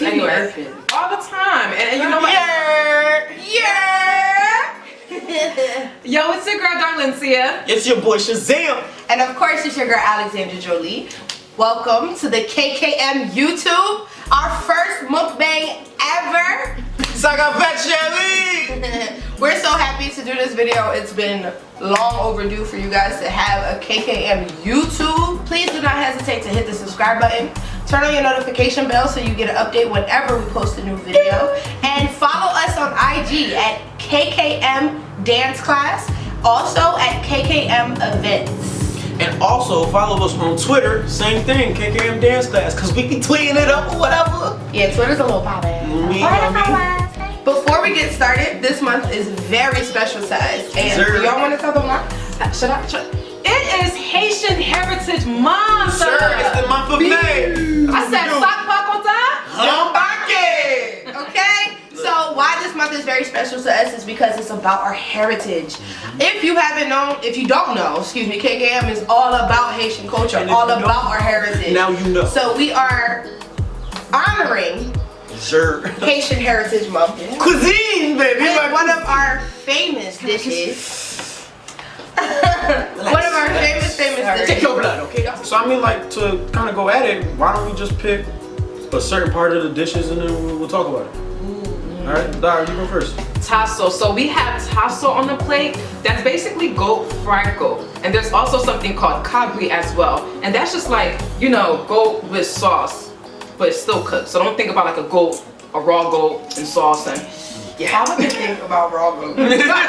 anywhere. All the time. And you know what? Yeah! Yo, it's your girl Darlencia. It's your boy Shazam. And of course, it's your girl Alexandra Jolie. Welcome to the KKM YouTube. Our first mukbang ever. We're so happy to do this video. It's been long overdue for you guys to have a KKM YouTube. Please do not hesitate to hit the subscribe button. Turn on your notification bell so you get an update whenever we post a new video. And follow us on IG at KKM Dance Class. Also at KKM Events. And also follow us on Twitter, same thing, KKM Dance Class, cause we be tweeting it up or whatever. Yeah, Twitter's a little poppin'. Before we get started, this month is very special to us. And do y'all want to tell them why? Should I? It is Haitian Heritage Month. Sure, it's the month of May. I said sock puck on time. Okay? So why this month is very special to us is because it's about our heritage. If you don't know, KKM is all about Haitian culture, all about our heritage. Now you know. So we are honoring Haitian Heritage Month. Cuisine, baby. And one of our famous dishes. One of our famous dishes. Take your blood, okay? So I mean, like, to kind of go at it, why don't we just pick a certain part of the dishes and then we'll talk about it. Alright, Dara, you go first. Tasso. So we have tasso on the plate. That's basically goat, fried goat. And there's also something called cabri as well. And that's just like, you know, goat with sauce, but it's still cooked. So don't think about like a raw goat and sauce and How would you think about raw goat? we do not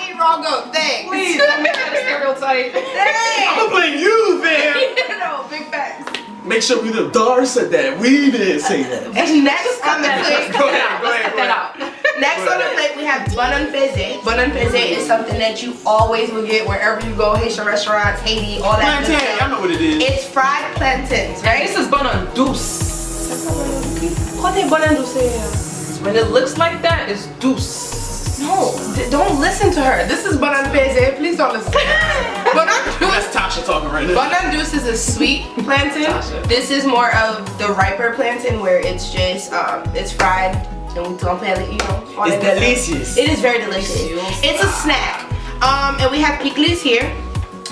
eat raw goat. Thanks. Please, don't make that a stereotype. I'm gonna blame you, fam. No, big facts. Make sure we know Dar said that. We didn't say that. And next on the plate, Go ahead. next on the plate we have bun peze. Bun peze is something that you always will get wherever you go, Haitian restaurants, Haiti, all that. Plantain, I know what it is. It's fried plantains, right? This is bun douce. What is bun douce? When it looks like that, it's douce. No, don't listen to her. This is bun peze. Please don't listen to her. Bun douce. That's Tasha talking right now. Bun douce is a sweet plantain. This is more of the riper plantain where it's just it's fried and we don't peel it, you know. It's delicious. It is very delicious. It's a snack. And we have pickles here,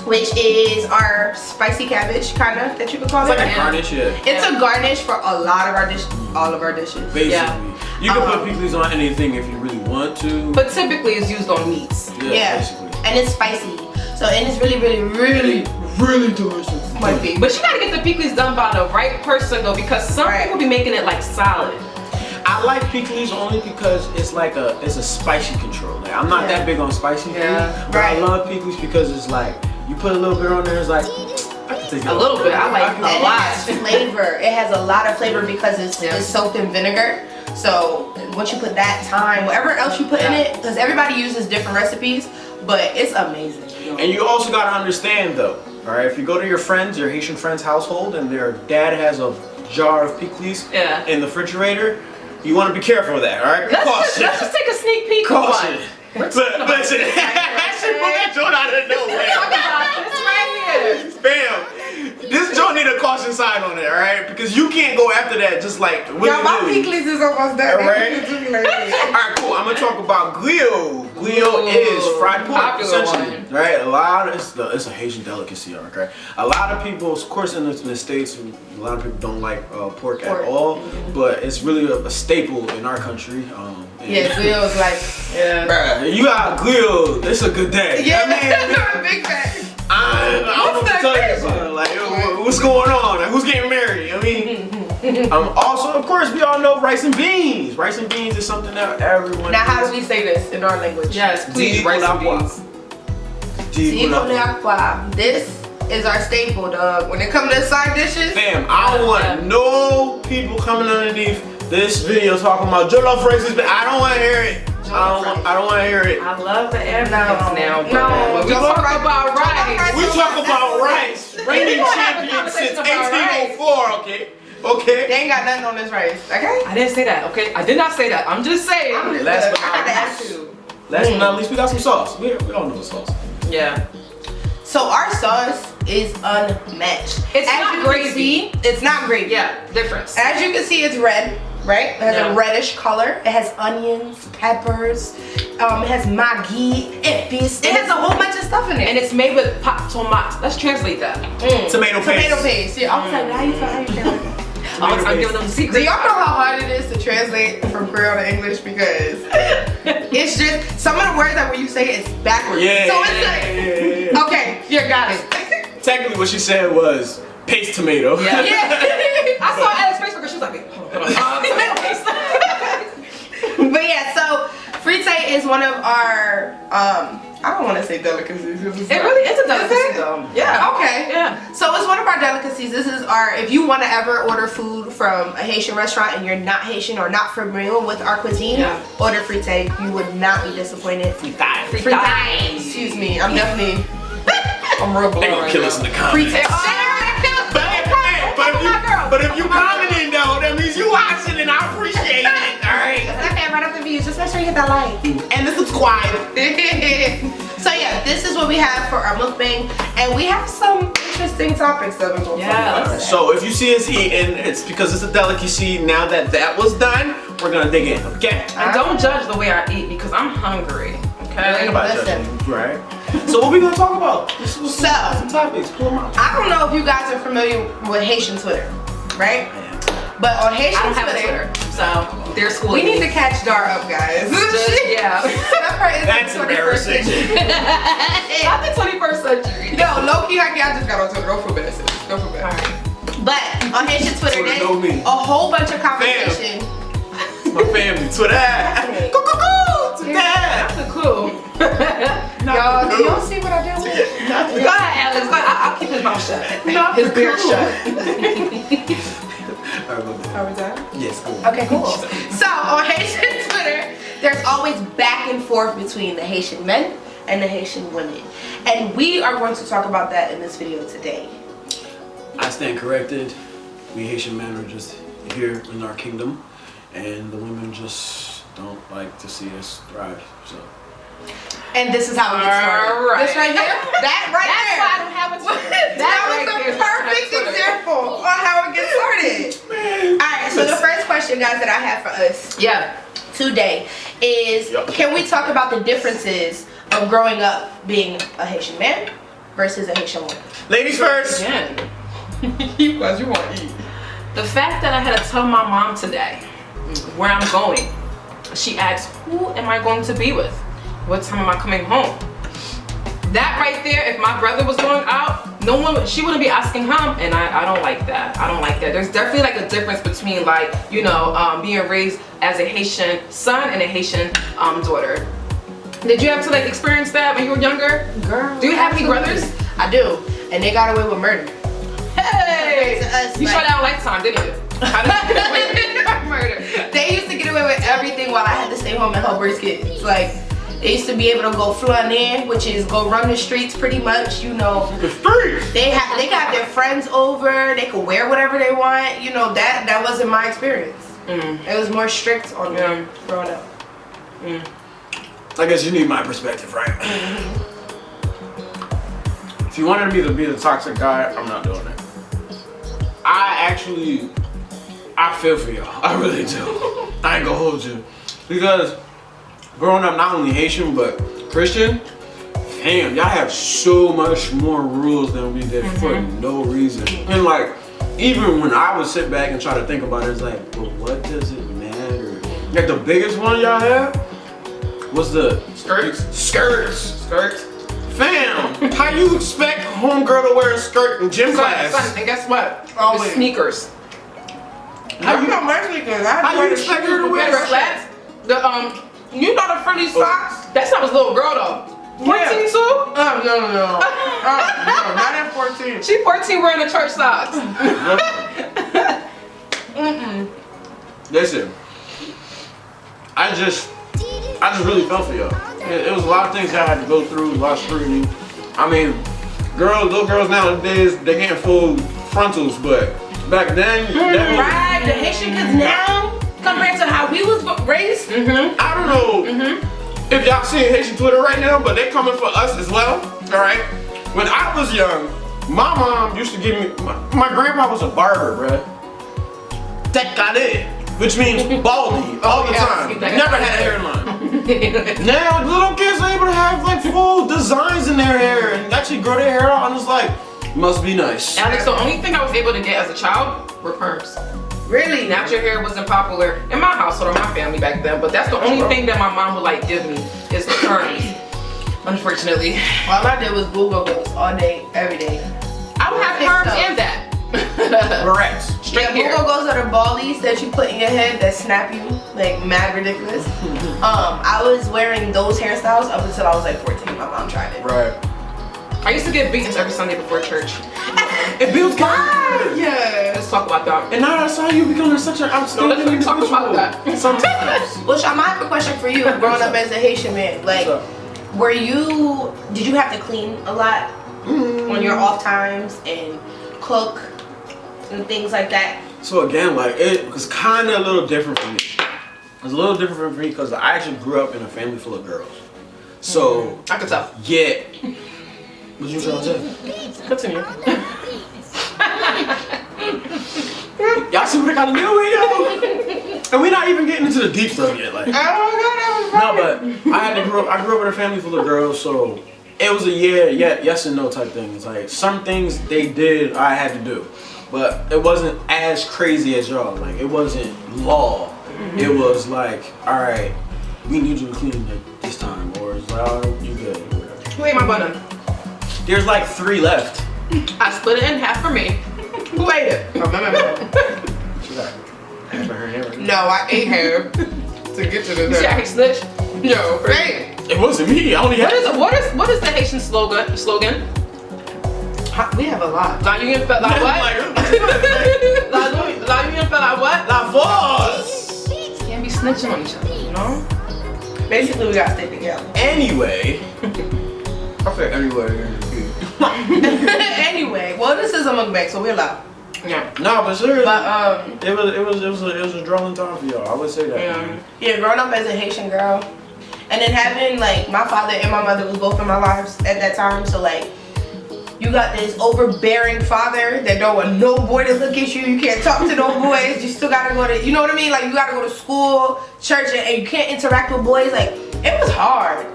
which is our spicy cabbage kinda that you could call it. It's like a garnish, yeah. It's a garnish for a lot of our all of our dishes. Basically. Yeah. You can put pickles on anything if you really want to. But typically it's used on meats. Yeah. Basically. And it's spicy. So and it's really delicious. Might be. But you gotta get the pickles done by the right person though, because some people be making it like salad. I like pickles only because it's like it's a spicy control. Like I'm not that big on spicy food, but I love pickles because it's like you put a little bit on there, it's like I can take a little bit. I like a lot. It has flavor. It has a lot of flavor because it's soaked in vinegar. So once you put that thyme, whatever else you put in it, because everybody uses different recipes, but it's amazing. And you also gotta understand though, all right, if you go to your Haitian friend's household and their dad has a jar of pickles in the refrigerator, you want to be careful with that, all right? Let's just take a sneak peek. Caution. Listen, that shit put that joint out of nowhere. It's right here. Bam. This joint need a caution sign on it, all right? Because you can't go after that just like my pickles is almost done. All right, cool. I'm gonna talk about guillo. Guillo is fried pork, essentially, right? It's a Haitian delicacy, okay? A lot of people, of course, in the States, a lot of people don't like pork at all, but it's really a staple in our country. Guillo is like, bruh, you got guillo. It's a good day. Yeah, man. Big fat. I don't know what to tell you, son. Like, what's going on? Like, who's getting married? I mean, also, of course, we all know rice and beans. Rice and beans is something that everyone. Now, how do we say this in our language? Yes, please. Rice and beans. This is our staple, dog. When it comes to side dishes, fam, I don't want no people coming underneath this video talking about jollof rice. I don't want to hear it. I don't want to hear it. I love the air now. No, we talk about rice. We talk about rice. Reigning champion since 1804. Okay. They ain't got nothing on this rice. Okay. I didn't say that. Okay. I did not say that. I'm just saying. Last but not least, we got some sauce. We all know the sauce. Yeah. So our sauce is unmatched. It's As not you can gravy. see, it's not gravy. Yeah, difference. As you can see, it's red, right? It has Yeah. a reddish color. It has onions, peppers, it has maggi, epice. It has a whole bunch of stuff in it. And it's made with pop tomat. Let's translate that. Tomato paste. Tomato paste. Yeah, I was like, how you translate? I'm giving them the secret. Do y'all know how hard it is to translate from Creole to English? Because it's just, some of the words that when you say it, it's backwards. Yeah. So it's like, okay, you got it. Technically, what she said was paste tomato. Yeah. Yeah. I saw Alex Facebook and she was like, wait, hold on. Tomato paste. But yeah, so frite is one of our, I don't want to say delicacies. It really is a delicacy though. Yeah. Okay. Yeah. So it's one of our delicacies. This is our, if you want to ever order food from a Haitian restaurant and you're not Haitian or not familiar with our cuisine, Yeah. order frite. You would not be disappointed. Frite. Excuse me, I'm definitely, I'm real They blown gonna right kill now. us in the comments. But if you commenting though, that means you watching and I appreciate it. Alright. Okay, right up the views. Just make sure you hit that like. And the subscribe. So yeah, this is what we have for our mukbang, and we have some interesting topics that we're going to talk about today. So if you see us eating, it's because it's a delicacy. Now that that was done, we're gonna dig in. Okay. And don't judge the way I eat because I'm hungry. Okay. Think about Listen. judging, right? So what we gonna talk about? Some So, topics. Pull them out. I don't know if you guys are familiar with Haitian Twitter, right? But on Haitian I don't have a Twitter, so they're school. we need to catch Dar up, guys. Yeah. That's embarrassing. Not the 21st century. Yo, low key, I just got on Twitter. Don't feel bad, sis. Don't feel bad. But on Haitian Twitter, Twitter there's know me. a whole bunch of conversation. My family. Twitter. Twitter. That's cool. Y'all, do y'all see what I did with it? Go ahead, Alex. Go ahead. I'll keep his mouth shut. His beard shut. Are we done? Yes, cool. Okay, cool. So on Haitian Twitter, there's always back and forth between the Haitian men and the Haitian women. And we are going to talk about that in this video today. I stand corrected. We Haitian men are just here in our kingdom, and the women just don't like to see us thrive. So. And this is how it gets started. Alright. This right here, that right That's there. why I don't have a Twitter. That was the perfect example on how it gets started. Alright, so the first question, guys, that I have for us Yeah. today is, can we talk about the differences of growing up being a Haitian man versus a Haitian woman? Ladies first. Again. Because you want to eat. The fact that I had to tell my mom today where I'm going. She asked, who am I going to be with? What time am I coming home? That right there, if my brother was going out, she wouldn't be asking him, and I don't like that. I don't like that. There's definitely like a difference between like, you know, being raised as a Haitian son and a Haitian daughter. Did you have to like experience that when you were younger? Girl, Do you have any brothers? I do, and they got away with murder. Hey! To us, You like- shot out Lifetime, didn't you? How did you get away with murder? They used to get away with everything while I had to stay home and help raise kids. Like, they used to be able to go flanner, which is go run the streets pretty much, you know. The streets. They could have their friends over, they could wear whatever they want, you know, that wasn't my experience. It was more strict on me growing up. I guess you need my perspective, right? If you wanted me to be the toxic guy, I'm not doing it. I feel for y'all. I really do. I ain't gonna hold you. Because growing up not only Haitian, but Christian, damn, y'all have so much more rules than we did for no reason. And like, even when I would sit back and try to think about it, it's like, well, what does it matter? Like the biggest one y'all have was the Skirts? Skirts. Fam, how you expect homegirl to wear a skirt in gym class? Son, and guess what? Always. The sneakers. How you, got my sneakers. I how you expect her to wear Better a flats. The You know the frilly socks? that's not his little girl though. 14 too? Oh, no. No, not at 14. She 14 wearing the church socks. Listen, I just really felt for y'all. It was a lot of things I had to go through, a lot of scrutiny. I mean, little girls nowadays, they can't fold frontals, but back then, Right, the Haitian kids now, compared to how we was raised. I don't know if y'all seeing Haitian Twitter right now, but they coming for us as well, all right? When I was young, My mom used to give me, my grandpa was a barber, bruh. That got it. Which means baldy all the time. Never had a hairline. Now little kids are able to have like full designs in their hair and actually grow their hair out, and it's like, must be nice. Alex, the only thing I was able to get as a child were perms. Really? Natural hair wasn't popular in my household or my family back then, but that's the only thing that my mom would like give me is the perms. Unfortunately. All I did was Google those all day, every day. I would have perms and that. Correct. Straight hair. Google goes are the baldies that you put in your head that snap you, like mad ridiculous. I was wearing those hairstyles up until I was like 14. My mom tried it. Right. I used to get beatings every Sunday before church. It builds character. Yeah. Let's talk about that. And now I saw you becoming such an outstanding let's talk about that. Sometimes. Well, Sean, I have a question for you. Growing up as a Haitian man, like, did you have to clean a lot on your off times and cook and things like that? So again, like it was kind of a little different for me. It was a little different for me because I actually grew up in a family full of girls. So I could tell. yeah. What you trying to say? Continue. Y'all see what I gotta deal with, yo? And we're not even getting into the deep stuff yet. Like, Oh my God, that was no, but I grew up in a family full of girls, so it was a yes and no type thing. It's like some things they did I had to do, but it wasn't as crazy as y'all. Like it wasn't law. It was like, all right, we need you to clean like this time, or it's like, oh, you good. Who ate my button? There's like 3 left. I split it in half for me. Who ate it? She got half of her hair. No, I ate hair to get to the You see how he snitched? Yo, right. It wasn't me. I only had. What is the Haitian slogan? We have a lot. La union fait la what? La union fait la what? La force. Can't be snitching on each other, you know? Basically, we gotta stay together. Anyway, I said anyway. Anyway, well, this is a mukbang, so we're allowed. Yeah. No, but seriously, But it was a drawing time for y'all. I would say that. yeah, growing up as a Haitian girl, and then having like my father and my mother was both in my lives at that time, so like you got this overbearing father that don't want no boy to look at you. You can't talk to no boys. You still gotta go to, you know what I mean? Like you gotta go to school, church, and you can't interact with boys. Like it was hard.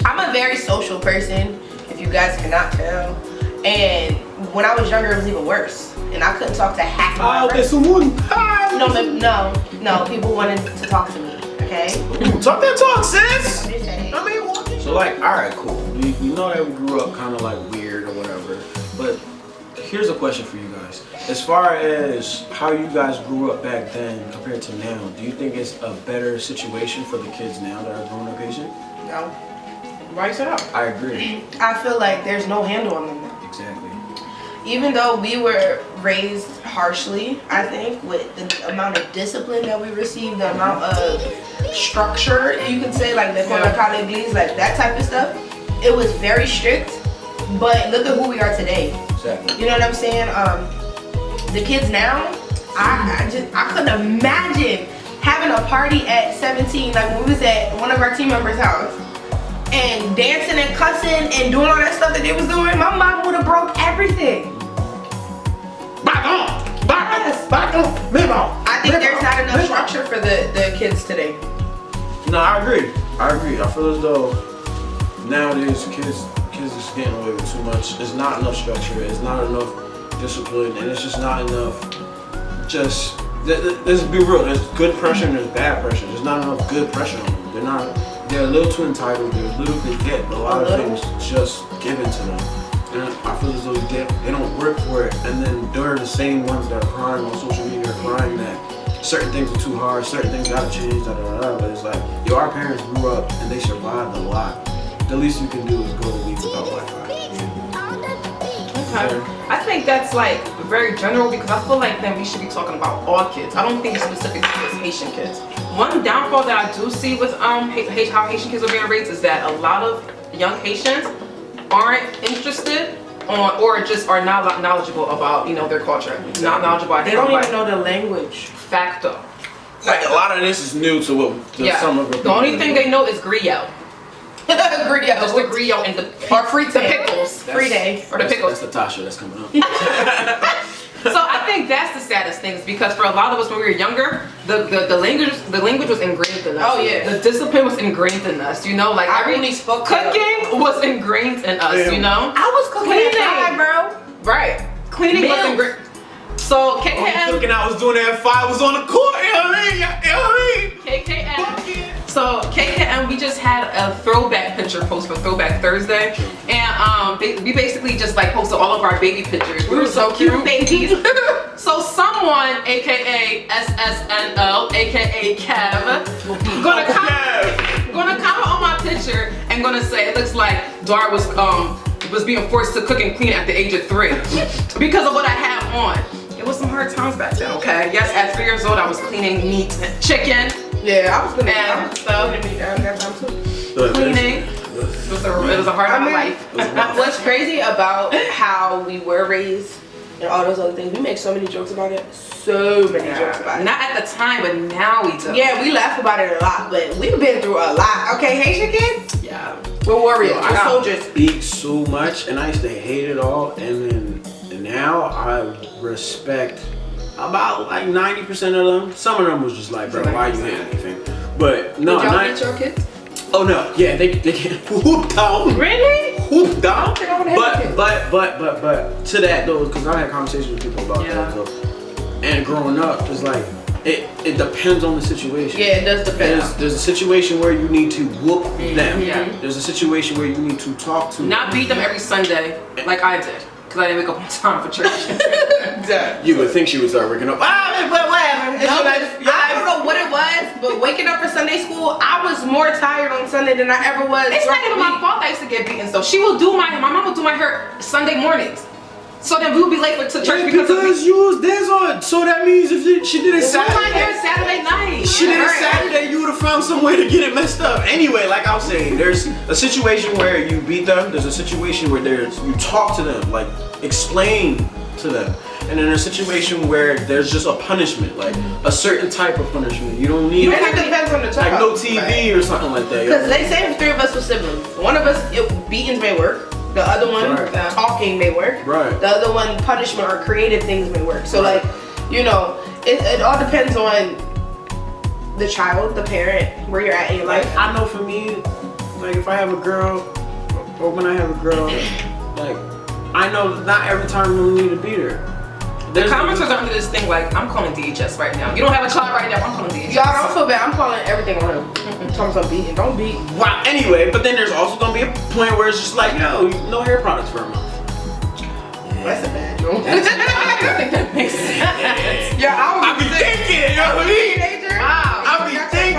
I'm a very social person, if you guys cannot tell. And when I was younger, it was even worse. And I couldn't talk to half of my friends. No, people wanted to talk to me, okay? Talk that talk, sis. I'm just saying. I mean, so like, all right, cool. You know that we grew up kind of like weird or whatever, but here's a question for you guys. As far as how you guys grew up back then compared to now, do you think it's a better situation for the kids now that are growing up Asian? No. Why you say that? I agree. I feel like there's no handle on them now. Exactly. Even though we were raised harshly, I think, with the amount of discipline that we received, the amount of structure, you could say, like the colleges, like that type of stuff, it was very strict. But look at who we are today. Exactly. You know what I'm saying? The kids now, I couldn't imagine having a party at 17, like when we was at one of our team members' house, and dancing and cussing and doing all that stuff that they was doing. My mom would have broke everything. Back on, live on. I think there's not enough structure for the kids today. No, I agree. I feel as though nowadays kids is getting away with too much. There's not enough structure. There's not enough discipline, and it's just not enough. Let's be real. There's good pressure and there's bad pressure. There's not enough good pressure on them. They're a little too entitled. They get a lot of things just given to them. And I feel as though they don't work for it. And then they're the same ones that are crying on social media, crying that certain things are too hard, certain things gotta change, But it's like, our parents grew up and they survived a lot. The least you can do is go a week without Wi-Fi. Okay. I think that's like very general because I feel like then we should be talking about all kids. I don't think it's specific to just Haitian kids. One downfall that I do see with how Haitian kids are being raised is that a lot of young Haitians aren't interested on or just are not knowledgeable about their culture. Not knowledgeable. They don't even know the language. Facto. Like a lot of this is new to some of the only thing they know is griot. Griot. Just the griot and the pickles. Free day. Or the pickles. That's the Tasha that's coming up. So I think that's the saddest thing, is because for a lot of us when we were younger, the language was ingrained in us. Oh yeah. The discipline was ingrained in us. You know, like I really spoke. cooking was ingrained in us. Damn. You know. I was cooking at 5, bro. Right. Cleaning was ingrained. So KKM. Cooking, I was doing it at 5. Was on the court. You know what I mean? You know what I mean? KKM. So KKM, we just had a throwback picture post for Throwback Thursday, and we basically just like posted all of our baby pictures. We were so cute babies. So someone, aka SSNL, aka Kev, gonna comment on my picture and gonna say it looks like Dar was being forced to cook and clean at the age of 3 because of what I have on. It was some hard times back then, okay? Yes, at 3 years old, I was cleaning meat and chicken. Yeah, I was gonna And stuff. Cleaning. It was a hard time of life. What's crazy about how we were raised and all those other things, we make so many jokes about it. So many jokes about it. Not at the time, but now we do. Yeah, we laugh about it a lot, but we've been through a lot. Okay, Haitian kids? Yeah. We're warriors. Yo, We're soldiers. Eat so much, and I used to hate it all, and now I respect about like 90% of them. Some of them was just like, bro, why you hate anything? But no, Did y'all hate your kids? Oh no, yeah, they get whooped down. Really? Whooped down. But to that though, because I had conversations with people about that. So, and growing up, it's like it depends on the situation. Yeah, it does depend. There's a situation where you need to whoop them. Yeah. There's a situation where you need to talk to Not beat them every Sunday like I did, because I didn't wake up on time for church. You would think she would start waking up. But whatever. I don't know what it was, but waking up for Sunday school, I was more tired on Sunday than I ever was. It's not even my fault I used to get beaten, so she will do my mom will do my hair Sunday mornings. So then we would be late to church because you was there on. So that means if she did it Saturday night. She did it Saturday, you would have found some way to get it messed up. Anyway, like I was saying, there's a situation where you beat them. There's a situation where you talk to them, like explain to them. And then there's a situation where there's just a punishment, like a certain type of punishment. You don't need it depends on the child. like no TV or something like that. Because they say if 3 of us were siblings, one of us, beatings may work. The other one, talking may work. Right. The other one, punishment or creative things may work. So like, you know, it all depends on the child, the parent, where you're at in your life. I know for me, like if I have a girl, or when I have a girl, like I know not every time we need to beat her. The commenters are under this thing like, I'm calling DHS right now. You don't have a child right now, I'm calling DHS. Y'all don't feel bad, I'm calling everything on him. Talking about beating, don't beat. Wow, anyway, but then there's also gonna be a point where it's just like, yo, no hair products for a month. That's a bad joke. I think that makes sense. Yeah, I be thinking, you know what I mean? Wow. I be thinking.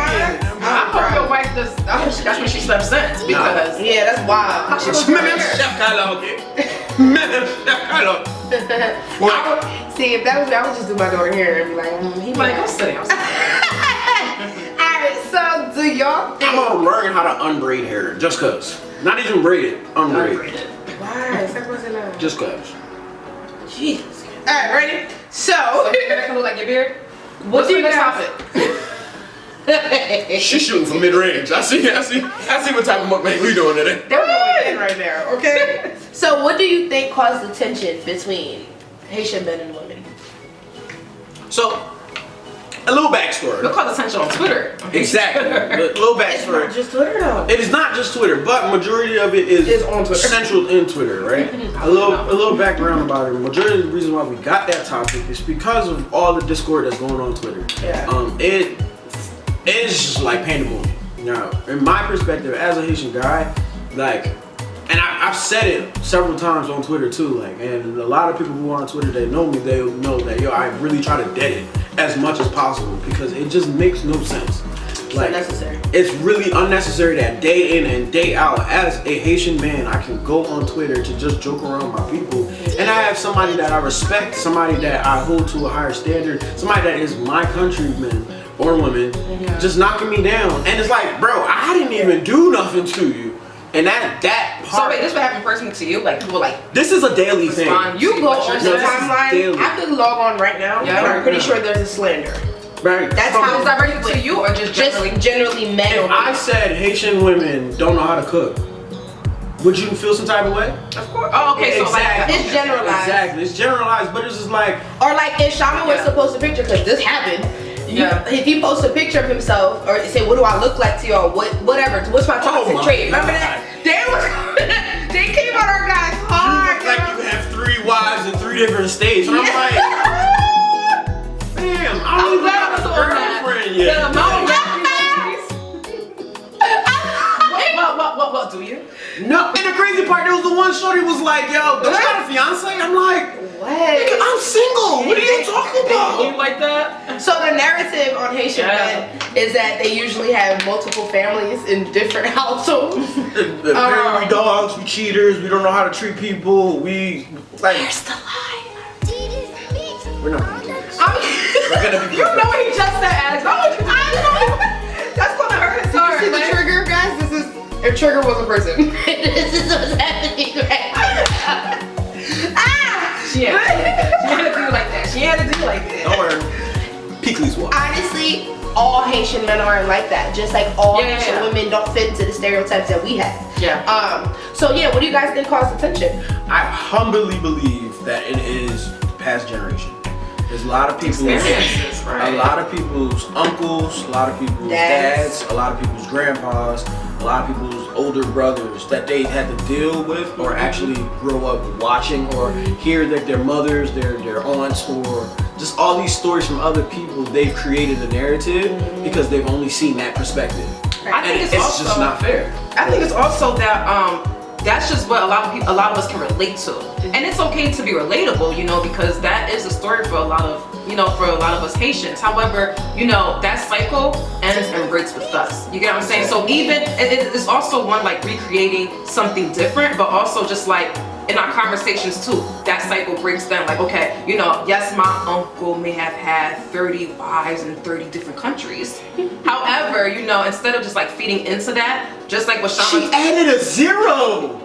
I hope your wife does, that's when she slept since, because yeah, that's wild. how she goes to her See, if that was me, I would just do my daughter hair and be like, he might go sit down. Alright, so do y'all think? I'm gonna learn how to unbraid hair, just cause. Not even braid it, unbraid it. Why? Just cause. Jesus. Alright, ready? So you're gonna look like your beard? What's your next topic? She's shooting from mid-range. I see what type of mukbang we doing today. They're going right there, okay? So what do you think caused the tension between Haitian men and women? So, a little backstory. Look call attention on Twitter. Exactly. A little backstory. It's not just Twitter though. It is not just Twitter, but majority of it is on Twitter. Central in Twitter, right? a little background about it. Majority of the reason why we got that topic is because of all the discord that's going on Twitter. Yeah. It is just like pandemonium. Now, in my perspective, as a Haitian guy, like, and I've said it several times on Twitter too, like, and a lot of people who are on Twitter, they know me, they know that, yo, I really try to dead it as much as possible because it just makes no sense. Like, unnecessary. It's really unnecessary that day in and day out, as a Haitian man, I can go on Twitter to just joke around my people, and I have somebody that I respect, somebody that I hold to a higher standard, somebody that is my countryman or woman, just knocking me down, and it's like, bro, I didn't even do nothing to you, and that part. So wait, this would happen personally to you? Like people like this is a daily thing. You go on the timeline. I could log on right now, and I'm pretty sure there's a slander. Right. That's how it's directed to you, or just generally? Generally men. If I said Haitian women don't know how to cook, would you feel some type of way? Of course. Oh, okay. So Exactly. It's generalized. Exactly. It's generalized, but it's just like. Or like if Shama was to post a picture, because this happened. If he posts a picture of himself or say, what do I look like to y'all? Whatever. What's my toxic trait? Remember that? They came on our guys hard. You look like you have 3 wives in 3 different states. And I'm like, damn, I don't even have a girlfriend yet. What do you? No, and the crazy part, there was the one shorty was like, yo, don't you got a fiance? I'm like, what? Nigga, I'm single. What are you talking about? You like that? So the narrative on Haitian men is that they usually have multiple families in different households. We dogs, we cheaters, we don't know how to treat people, we like. Where's the lie? We're not gonna do this. We're gonna be. You know what he just said, Alex. I know. That's gonna hurt his heart. See the trigger, guys? This is if trigger was a person. This is what's happening right now. She had to do like that. She had to do like that. Don't worry. Peakley's walk. Honestly, all Haitian men aren't like that. Just like all Haitian women don't fit into the stereotypes that we have. So yeah, what do you guys think caused the tension? I humbly believe that it is past generation. There's a lot of people's, a lot of people's uncles, a lot of people's dads, a lot of people's grandpas, a lot of people's older brothers that they had to deal with or actually grow up watching or hear that their mothers, their aunts, or just all these stories from other people. They've created a narrative because they've only seen that perspective. I think it's also, just not fair. I think it's also that that's just what a lot of us can relate to, and it's okay to be relatable, you know, because that is a story for a lot of us Haitians. However, you know, that cycle ends and breaks with us. You get what I'm saying? So even it's also one like recreating something different, but also just like in our conversations too, that cycle breaks down. Like, okay, you know, yes, my uncle may have had 30 wives in 30 different countries. However, you know, instead of just like feeding into that, just like what Shama, she added a 0.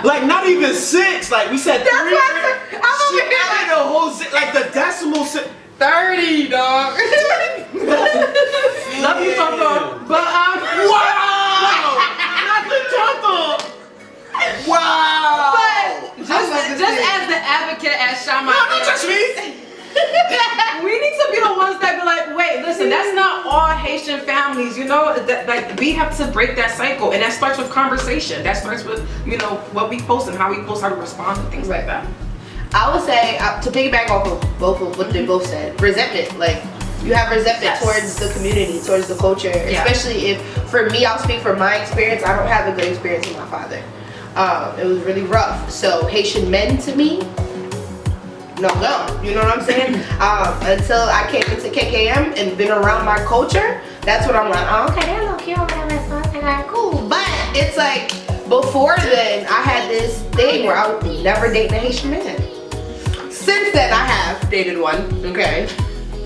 Like not even 6. Like we said 3. She added a whole like the decimal 30, dog. Love you, Tonto. But wow, nothing, Tonto. Wow. But just as the advocate, as Shama, don't touch me. We need to be the ones that be like, wait, listen, that's not all Haitian families, you know, that like we have to break that cycle, and that starts with conversation. That starts with, you know, what we post and how we post, how we respond to things like that. I would say, to piggyback off of both of what they both said, resentment. Like, you have resentment towards the community, towards the culture, especially if, for me, I'll speak from my experience, I don't have a good experience with my father. It was really rough. So Haitian men to me, no, you know what I'm saying? Until I came into KKM and been around my culture, that's when I'm like, oh, okay, they're a little cute, okay, cool. But it's like, before then, I had this thing where I would never date a Haitian man. Since then, I have dated one, okay?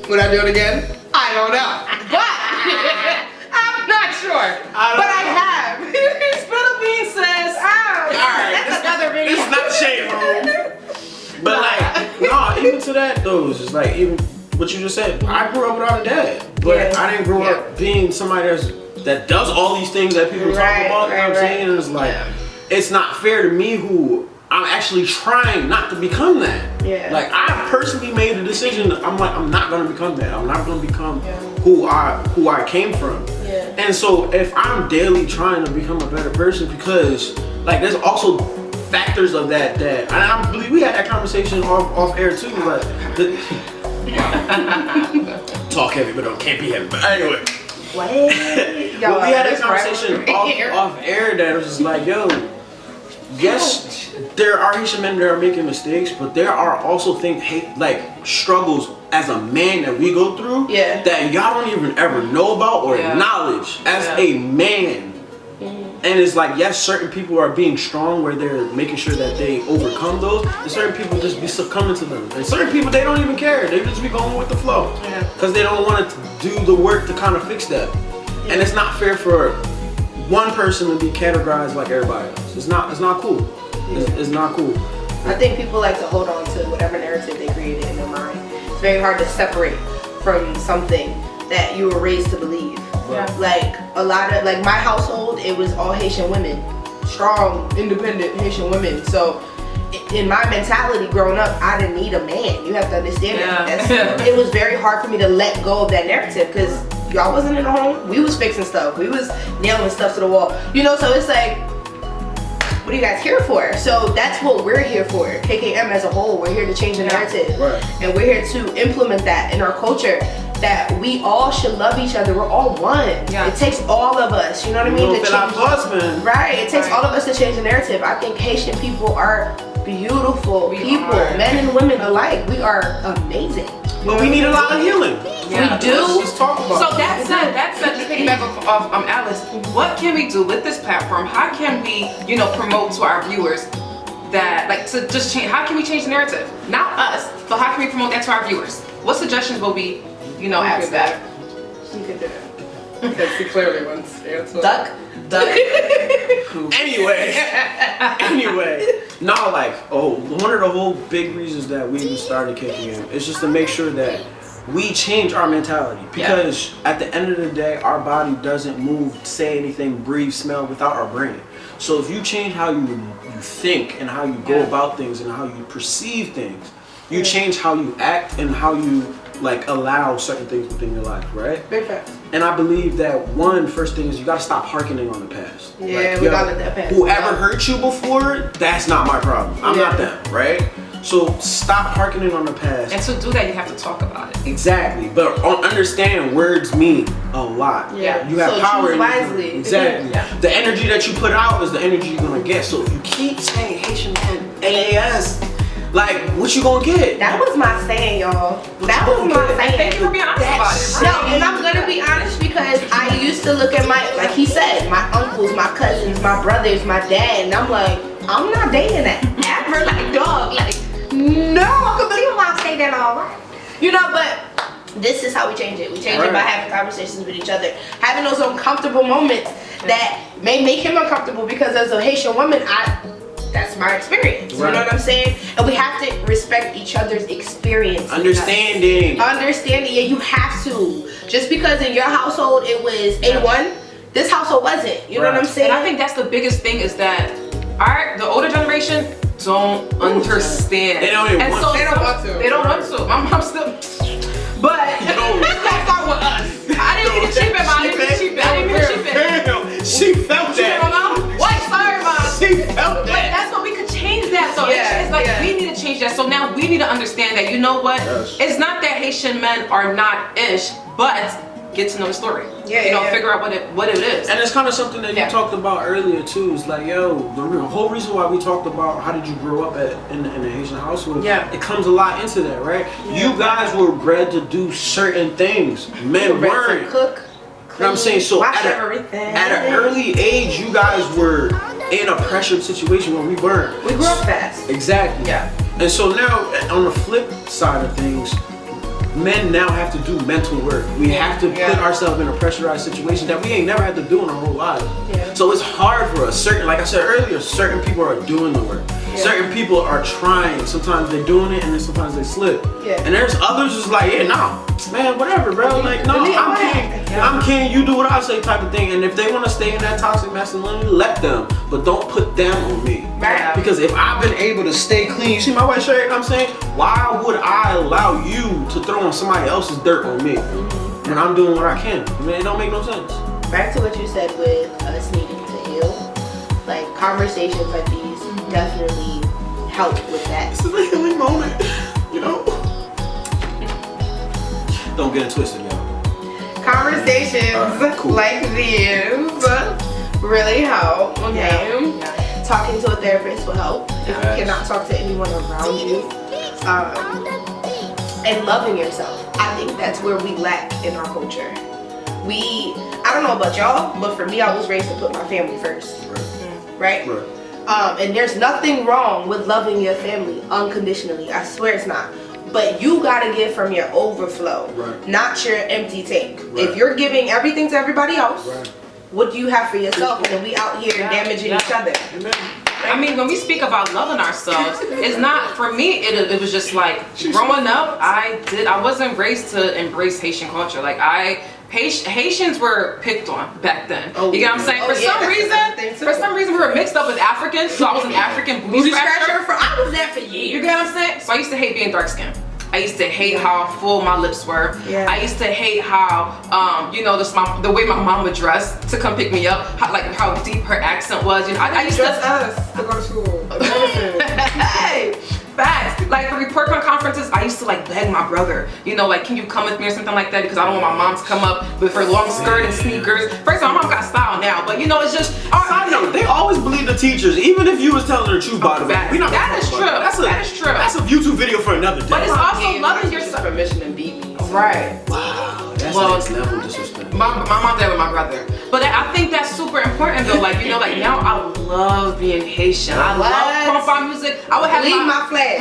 Would I do it again? I don't know. But, I'm not sure. But I have. Spill the beans, sis. Alright, that's another video. It's not shade room. But like, no, even to that though, it's just like, even what you just said, I grew up without a dad. But I didn't grow up being somebody that does all these things that people talk about, you know what I'm saying? And it's like, it's not fair to me who I'm actually trying not to become that. Like, I personally made a decision, I'm like, I'm not gonna become that. I'm not gonna become who I came from. And so if I'm daily trying to become a better person, because like there's also factors of that, and I believe we had that conversation off air too, like talk heavy but can't be heavy, but anyway. What? Well, we had that conversation off air that was just like, yo, yes, there are Haitian men that are making mistakes, but there are also things like struggles as a man that we go through that y'all don't even ever know about or acknowledge as a man. And it's like, yes, certain people are being strong where they're making sure that they overcome those, and certain people just be succumbing to them. And certain people, they don't even care. They just be going with the flow because they don't want to do the work to kind of fix that. And it's not fair for one person to be categorized like everybody else. It's not cool. It's not cool. I think people like to hold on to whatever narrative they created in their mind. It's very hard to separate from something that you were raised to believe. Like a lot of, like my household, it was all Haitian women, strong, independent Haitian women. So in my mentality growing up, I didn't need a man. You have to understand that. It was very hard for me to let go of that narrative because y'all wasn't in the home. We was fixing stuff. We was nailing stuff to the wall. You know, so it's like, what are you guys here for? So that's what we're here for. KKM as a whole, we're here to change the narrative. Right. And we're here to implement that in our culture. That we all should love each other. We're all one. Yeah. It takes all of us, you know what I mean? To change, right. It takes all of us to change the narrative. I think Haitian people are beautiful people, men and women alike. We are amazing. But we need a lot of healing. Yeah. We do. Let's talk about so that's just piggyback off Alice. What can we do with this platform? How can we, you know, promote to our viewers that, like, to just change? How can we change the narrative? Not us, but how can we promote that to our viewers? What suggestions will we, you know, ask that? You could do it. Because he clearly wants answer. Duck. Anyway, now like, one of the whole big reasons that we even started KKM is just to make sure that we change our mentality, because at the end of the day, our body doesn't move, say anything, breathe, smell without our brain. So if you change how you think and how you go about things and how you perceive things, you change how you act and how you like allow certain things within your life, right? Big facts. And I believe that first thing is you gotta stop hearkening on the past. Yeah, like, we gotta let that pass. Whoever hurt you before, that's not my problem. I'm not them, right? So stop hearkening on the past. And to do that, you have to talk about it. Exactly, but understand words mean a lot. Yeah, you have power. Choose wisely. Exactly. The energy that you put out is the energy you're gonna get. So if you keep saying Haitian man, AAS, like, what you gonna get? That was my saying, y'all. That was my saying. Thank you for being honest about it. No, and I'm gonna be honest because I used to look at like he said, my uncles, my cousins, my brothers, my dad, and I'm like, I'm not dating that ever. Like, dog, like, no, I can believe my say that all right. You know, but this is how we change it. We change it by having conversations with each other, having those uncomfortable moments that may make him uncomfortable because as a Haitian woman, that's my experience. You know what I'm saying? And we have to respect each other's experience. Understanding, yeah, you have to. Just because in your household it was A1, this household wasn't. You know what I'm saying? And I think that's the biggest thing is that the older generation don't understand. They don't even want to. They don't want to. They don't want to. I'm still. But let's start with us. I didn't mean to cheap it, I didn't mean to cheap it. I didn't mean to cheap it. Damn, she felt that. What? Sorry, Mom. She felt But that. that's what we could change that. So it's like we need to change that. So now we need to understand that, you know what? It's not that Haitian men are not ish, but get to know the story. Figure out what it is. And it's kind of something that you talked about earlier too. It's like, yo, the whole reason why we talked about how did you grow up in a Haitian household, it comes a lot into that, right? You guys were bred to do certain things. Men weren't. Cook. You know what I'm saying? So at an early age, you guys were in a pressured situation where we weren't. We grew up fast. Exactly. Yeah. And so now, on the flip side of things, men now have to do mental work. We have to put ourselves in a pressurized situation that we ain't never had to do in our whole lives. So it's hard for us. Like I said earlier, certain people are doing the work. Certain people are trying. Sometimes they're doing it and then sometimes they slip. And there's others who's like, man, whatever, bro. Like, no, I'm king, you do what I say type of thing. And if they want to stay in that toxic masculinity, let them. But don't put them on me. Right. Because if I've been able to stay clean, you see my white shirt, you know what I'm saying? Why would I allow you to throw on somebody else's dirt on me when I'm doing what I can? I mean, it don't make no sense. Back to what you said with us needing to heal. Like, conversations like these definitely help with that. This is a healing moment, you know? Don't get it twisted, y'all. Conversations like these really help, okay? Talking to a therapist will help if you cannot talk to anyone around you. And loving yourself. I think that's where we lack in our culture. I don't know about y'all, but for me, I was raised to put my family first. Right? And there's nothing wrong with loving your family unconditionally. I swear it's not. But you gotta give from your overflow, not your empty tank. If you're giving everything to everybody else, what do you have for yourself? And then we out here damaging each other. I mean, when we speak about loving ourselves, it's not, for me, it was just like, growing up, I wasn't raised to embrace Haitian culture. Like, I Haitians were picked on back then. Oh, you get what I'm saying? Oh, For yeah, some reason, we were mixed up with Africans, so I was an African booty scratcher. I was there for years. You get what I'm saying? So I used to hate being dark skinned. I used to hate how full my lips were. Yeah. I used to hate how, you know, the way my mom would dress to come pick me up, how deep her accent was. You know, I used Just to. us to go to school. Hey, facts. Like for report card conferences, I used to like beg my brother, you know, like, can you come with me or something like that, because I don't want my mom to come up with her long skirt and sneakers. First of all, my mom got style now, but you know, it's just. Side note, they always believe the teachers, even if you was telling the truth, by the way. That is true. That is true. That's a YouTube video for another day. But it's also loving yourself. Permission and beat me. Right. Wow, that's next level disrespect. My mom did with my brother. But I think that's super important though. Like, you know, like now I love being Haitian. I love compa music. I would have my flag.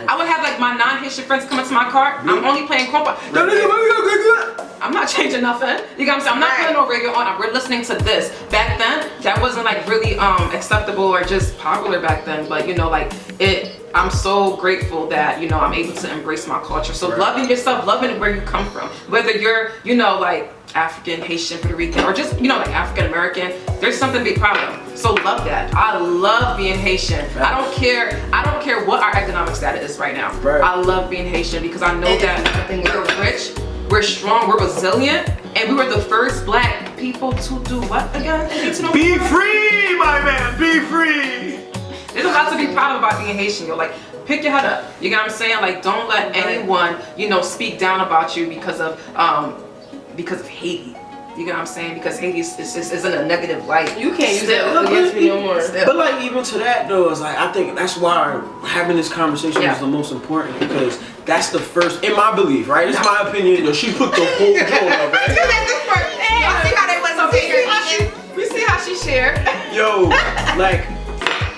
I would have like my non-Haitian friends come into my car. I'm only playing compa. I'm not changing nothing. You know what I'm saying? I'm not putting no radio on. We're listening to this. Back then, that wasn't like really acceptable or just popular back then. But you know, like I'm so grateful that, you know, I'm able to embrace my culture. So loving yourself, loving where you come from, whether you're, you know, like African, Haitian, Puerto Rican, or just, you know, like African American, there's something to be proud of. So love that. I love being Haitian. I don't care what our economic status is right now. I love being Haitian because I know that we're rich, we're strong, we're resilient, and we were the first black people to do what again? Be free, my man, be free. There's a lot to be proud of about being Haitian. You're like, pick your head up. You know what I'm saying? Like, don't let anyone, you know, speak down about you because of Haiti. You know what I'm saying? Because Haiti isn't a negative light. You can't use that against me no more. But like, even to that though, it's like, I think that's why having this conversation is the most important, because that's the first, in my belief, right? It's my opinion. Yo, she put the whole joint up, right? We see how she shared. Yo, like,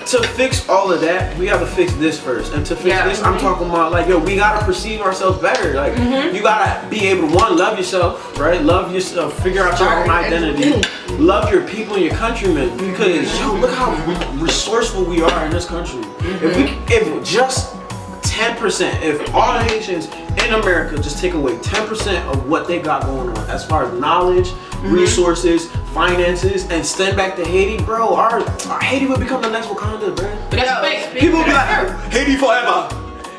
to fix all of that, we gotta fix this first. And to fix this, I'm talking about like, yo, we gotta perceive ourselves better. Like, you gotta be able to, one, love yourself, right? Love yourself, figure out your own identity. Love your people and your countrymen. Because, yo, look how resourceful we are in this country. If just 10%, if all the Haitians in America just take away 10% of what they got going on as far as knowledge, resources, finances, and send back to Haiti, bro, our Haiti would become the next Wakanda, bro. But that's the thing. People be like, Haiti forever.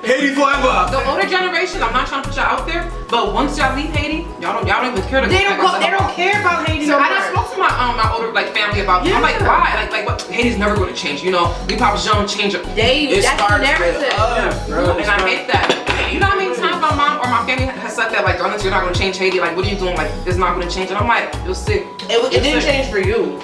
Haiti forever. The older generation, I'm not trying to put y'all out there, but once y'all leave Haiti, y'all don't even care to They don't care about Haiti. So I just spoke to my older like family about it. I'm like, why? Like what? Haiti's never going to change. You know, we probably don't change it. That's the narrative. Bro, and I hate that. You know how many times my mom or my family has said that, like, unless you're not going to change Haiti, like, what are you doing? Like, it's not going to change. And I'm like, you'll see. It didn't change for you.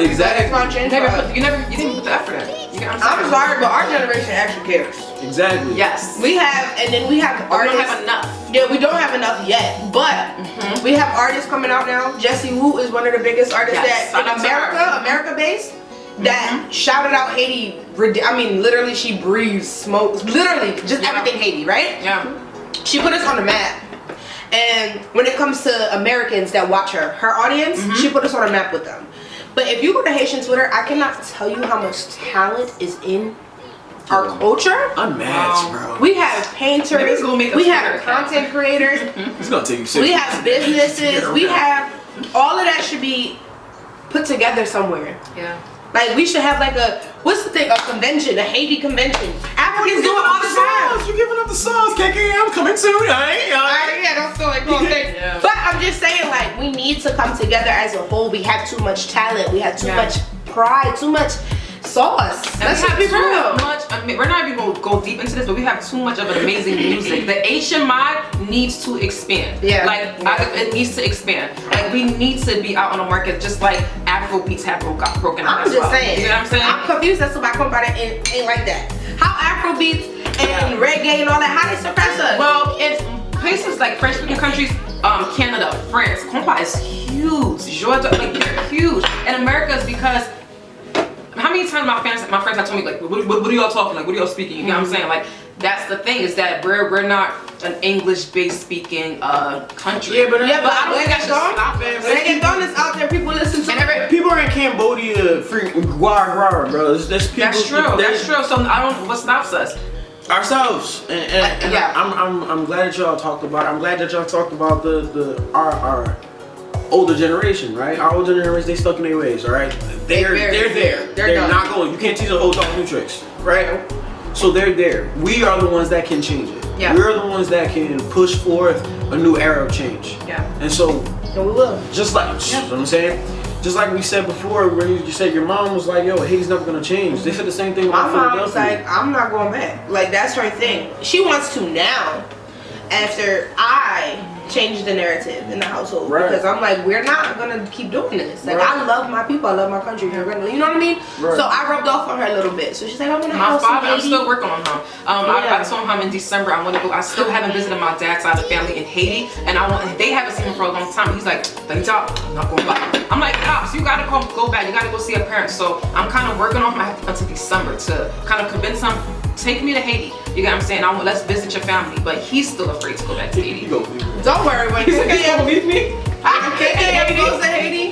Exactly. It's not changed. You didn't put the effort in. You know what I'm sorry, but our generation actually cares. Exactly. Yes. We have artists. We don't have enough. Yeah, we don't have enough yet, but we have artists coming out now. Jessie Wu is one of the biggest artists America based, that shouted out Haiti. I mean, literally, she breathes smoke. Literally, just everything Haiti, right? Yeah. She put us on the map. And when it comes to Americans that watch her audience, she put us on a map with them. But if you go to Haitian Twitter, I cannot tell you how much talent is in our culture. Unmatched, bro. We have painters, we have content creators, It's gonna take you 6 we have businesses, we have, all of that should be put together somewhere. Yeah. Like, we should have like what's the thing, a convention, a Haiti convention. Africans do it all the time. You're giving up the sauce. KKM coming soon. Yeah, don't feel like cool thing. But I'm just saying, like, we need to come together as a whole. We have too much talent. We have too much pride, too much sauce. Let's be real. We're not even going to go deep into this, but we have too much of an amazing music. The Asian mod needs to expand. It needs to expand. Like, we need to be out on the market just like Afro beats have broken out. I'm just saying. You know what I'm saying? I'm confused as to why Compa ain't like that. How Afro beats and reggae and all that, how they surpass us? Well, in places like French-speaking countries, Canada, France, compa is huge. Georgia, like, they're huge. And America is because how many times my friends have told me, like, what are y'all talking? Like, what are y'all speaking? You know what I'm saying? Like, that's the thing, is that we're not an English-based speaking country. But I don't think that's just stop it. Reggaeton is out there, people listen to it. People are in Cambodia, guar, bro. That's people. That's true. That's true. So what stops us? Ourselves. And I'm glad that y'all talked about it. I'm glad that y'all talked about older generation, right? Our older generation, they stuck in their ways, all right? They're there. They're not going. You can't teach an old dog new tricks, right? So they're there. We are the ones that can change it. Yeah. We're the ones that can push forth a new era of change. Yeah. And so, And we will. just like, you know what I'm saying? Just like we said before, where you said your mom was like, yo, Haiti's never gonna change. They said the same thing My about mom was Philadelphia. like, I'm not going back. Like, that's her thing. She wants to now, after I changed the narrative in the household. Right. Because I'm like, we're not gonna keep doing this. Like, Right. I love my people, I love my country. You're gonna, you know what I mean? Right. So I rubbed off on her a little bit. So she's like, I'm gonna My house in father, I'm Haiti. still working on him. I told him in December I want to go. I still haven't visited my dad's side of the family in Haiti, and they haven't seen him for a long time. He's like, I'm not going back. I'm like, Pops, you gotta go back. You gotta go see your parents. So I'm kind of working on him. I have to until December to kind of convince him. Take me to Haiti. You get what I'm saying? Let's visit your family. But he's still afraid to go back to Haiti. Don't worry, when KKM leave me? goes to Haiti,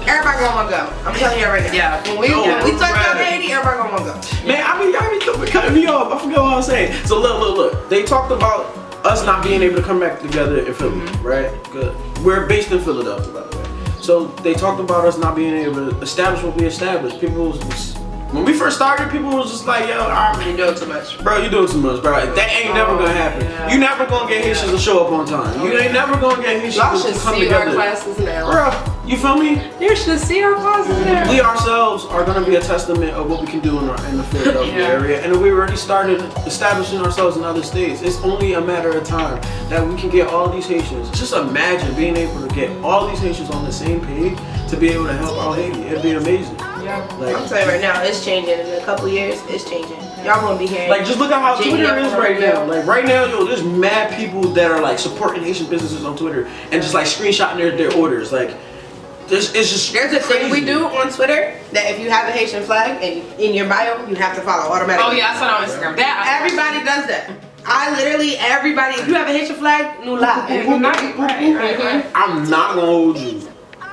everybody gonna wanna go. I'm telling you right now. Yeah. When we touch down to Haiti, everybody gonna wanna go. Man, I mean, cutting me off. I forgot what I was saying. So look. They talked about us not being able to come back together in Philly, right? Good. We're based in Philadelphia, by the way. So they talked about us not being able to establish what we established. When we first started, people was just like, yo, You're doing too much. bro, you doing too much, bro. That ain't never gonna happen. You never gonna get Haitians to show up on time. You ain't never gonna get Y'all Haitians should to come see our together. classes now. Bro, you feel me? You should see our classes now. We ourselves are gonna be a testament of what we can do in the Philadelphia area, and we already started establishing ourselves in other states. It's only a matter of time that we can get all these Haitians. Just imagine being able to get all these Haitians on the same page to be able to help out Haiti. It'd be amazing. Yeah. Like, I'm telling you right now, it's changing. In a couple of years, it's changing. Y'all gonna be hearing. like, just look at how Jamie Twitter is up right on now. Like right now, yo, there's mad people that are like supporting Haitian businesses on Twitter and just like screenshotting their orders. Like, it's just There's a thing we crazy. do on Twitter that if you have a Haitian flag and in your bio, you have to follow automatically. Oh yeah, I saw that on Instagram. That Everybody does that. Everybody, if you have a Haitian flag, no lie. right. I'm not gonna hold you.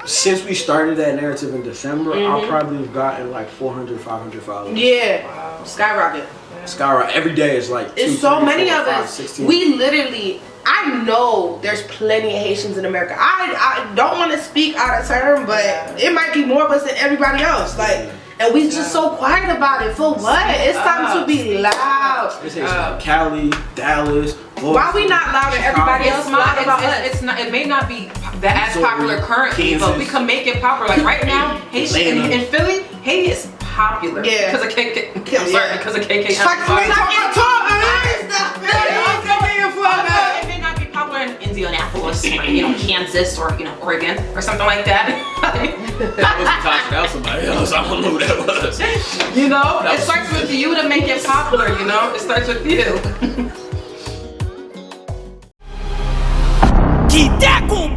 Since we started that narrative in December, I probably have gotten like 400, 500 followers. Yeah, skyrocket. Skyrocket. Every day is like It's 2, so 3, many 4, of 5, us. 16. We literally, I know there's plenty of Haitians in America. I don't want to speak out of turn, but it might be more of us than everybody else. Like, and we just so quiet about it. For what? It's time to be loud. It's like Cali, Dallas. Boston, Why we not loud and everybody It's else not, loud about us? it's not, it may not be as Missouri, popular currently, Kansas. but we can make it popular. Like right now, Haiti Atlanta. in Philly, Haiti is popular. Yeah. Because of KK. I'm sorry, because of KKM. It may not be popular in Indianapolis or Kansas or Oregon or something like that. That wasn't Tasha, that was somebody else. I don't know who that was. It starts with you to make it popular. It starts with you. Que der com